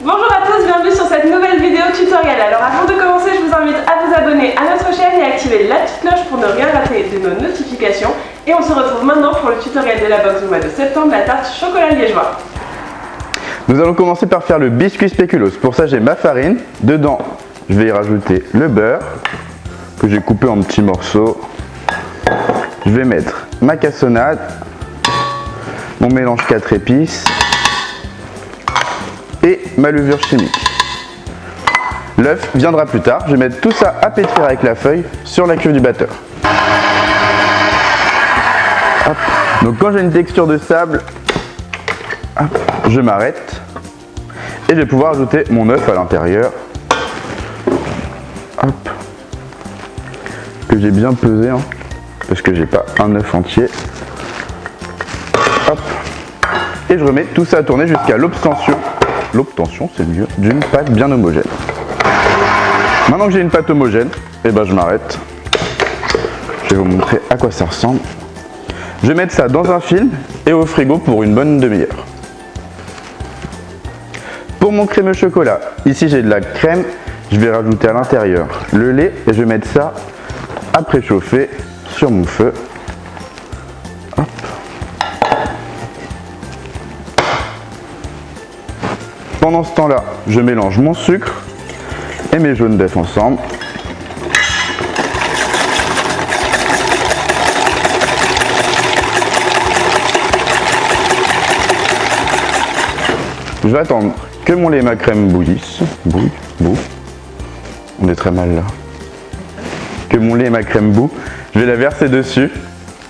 Bonjour à tous, bienvenue sur cette nouvelle vidéo tutoriel. Alors avant de commencer, je vous invite à vous abonner à notre chaîne et à activer la petite cloche pour ne rien rater de nos notifications. Et on se retrouve maintenant pour le tutoriel de la box du mois de septembre, la tarte chocolat liégeois. Nous allons commencer par faire le biscuit spéculoos. Pour ça, j'ai ma farine. Dedans, je vais y rajouter le beurre que j'ai coupé en petits morceaux. Je vais mettre ma cassonade, mon mélange 4 épices et ma levure chimique. L'œuf viendra plus tard. Je vais mettre tout ça à pétrir avec la feuille sur la cuve du batteur. Hop. Donc quand j'ai une texture de sable, hop, je m'arrête et je vais pouvoir ajouter mon œuf à l'intérieur. Hop. Que j'ai bien pesé, hein, parce que j'ai pas un œuf entier. Hop. Et je remets tout ça à tourner jusqu'à l'obtention, c'est mieux, d'une pâte bien homogène. Maintenant que j'ai une pâte homogène, et ben je m'arrête. Je vais vous montrer à quoi ça ressemble. Je vais mettre ça dans un film et au frigo pour une bonne demi-heure. Pour mon crémeux chocolat, ici j'ai de la crème, je vais rajouter à l'intérieur le lait et je vais mettre ça à préchauffer sur mon feu. Hop. Pendant ce temps-là, je mélange mon sucre et mes jaunes d'œufs ensemble. Je vais attendre que mon lait et ma crème bouillissent. Bouille. On est très mal là. Que mon lait et ma crème bouillent. Je vais la verser dessus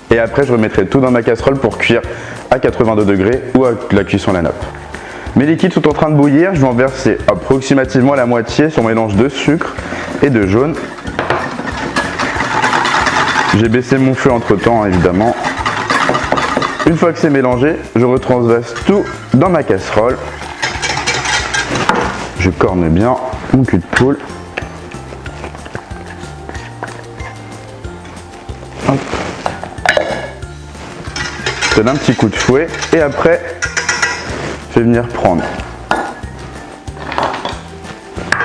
et après je remettrai tout dans ma casserole pour cuire à 82 degrés ou à la cuisson à la nappe. Mes liquides sont en train de bouillir, je vais en verser approximativement la moitié sur mon mélange de sucre et de jaune. J'ai baissé mon feu entre temps, évidemment. Une fois que c'est mélangé, je retransvase tout dans ma casserole. Je corne bien mon cul de poule. Hop. Je donne un petit coup de fouet et après, je vais venir prendre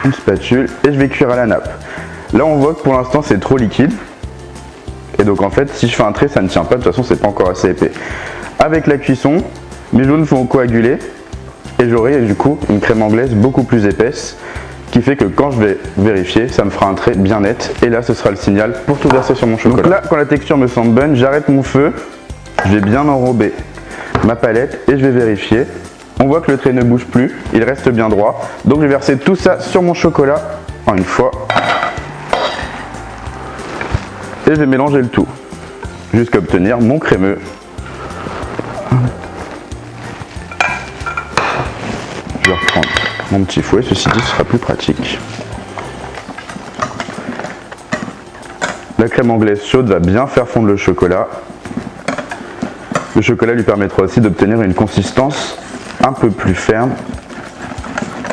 une spatule et je vais cuire à la nappe. Là on voit que pour l'instant c'est trop liquide et donc en fait si je fais un trait ça ne tient pas, de toute façon c'est pas encore assez épais. Avec la cuisson, mes jaunes vont coaguler et j'aurai du coup une crème anglaise beaucoup plus épaisse qui fait que quand je vais vérifier ça me fera un trait bien net et là ce sera le signal pour tout verser sur mon chocolat. Donc là quand la texture me semble bonne, j'arrête mon feu, je vais bien enrober ma palette et je vais vérifier. On voit que le trait ne bouge plus, il reste bien droit. Donc je vais verser tout ça sur mon chocolat en une fois. Et je vais mélanger le tout jusqu'à obtenir mon crémeux. Je vais reprendre mon petit fouet, ceci dit ce sera plus pratique. La crème anglaise chaude va bien faire fondre le chocolat. Le chocolat lui permettra aussi d'obtenir une consistance un peu plus ferme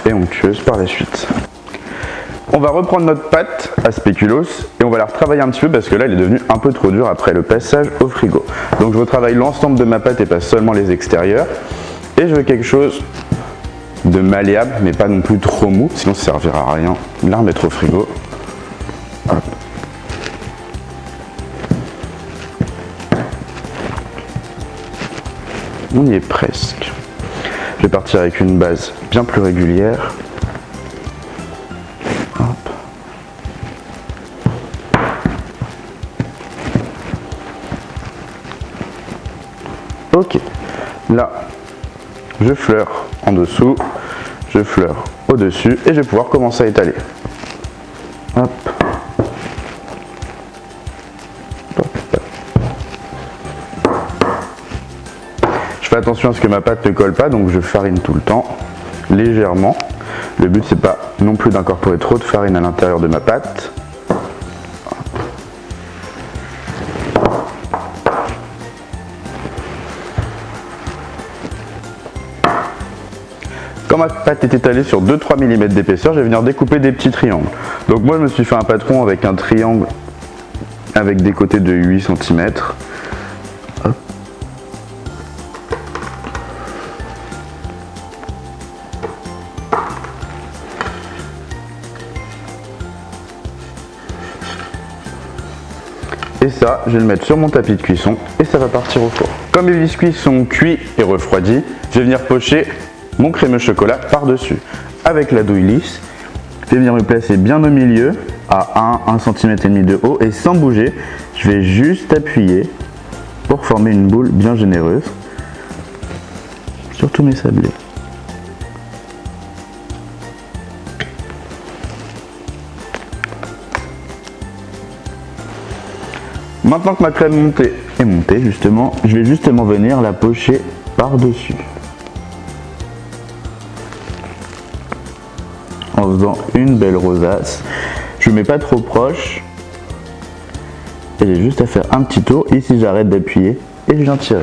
et onctueuse par la suite. On va reprendre notre pâte à spéculoos et on va la retravailler un petit peu parce que là elle est devenue un peu trop dure après le passage au frigo. Donc je retravaille l'ensemble de ma pâte et pas seulement les extérieurs. Et je veux quelque chose de malléable mais pas non plus trop mou, sinon ça ne servira à rien de la remettre au frigo. Hop. On y est presque. Je vais partir avec une base bien plus régulière. Hop. Ok. Là, je fleure en dessous, je fleure au-dessus et je vais pouvoir commencer à étaler. Hop. Je fais attention à ce que ma pâte ne colle pas, donc je farine tout le temps, légèrement. Le but c'est pas non plus d'incorporer trop de farine à l'intérieur de ma pâte. Quand ma pâte est étalée sur 2-3 mm d'épaisseur, je vais venir découper des petits triangles. Donc moi je me suis fait un patron avec un triangle avec des côtés de 8 cm. Hop. Et ça, je vais le mettre sur mon tapis de cuisson et ça va partir au four. Comme mes biscuits sont cuits et refroidis, je vais venir pocher mon crémeux chocolat par-dessus. Avec la douille lisse, je vais venir me placer bien au milieu, à 1 cm et demi de haut, et sans bouger, je vais juste appuyer pour former une boule bien généreuse sur tous mes sablés. Maintenant que ma crème est montée justement, je vais justement venir la pocher par-dessus. En faisant une belle rosace. Je ne mets pas trop proche. Et j'ai juste à faire un petit tour. Ici j'arrête d'appuyer et je viens tirer.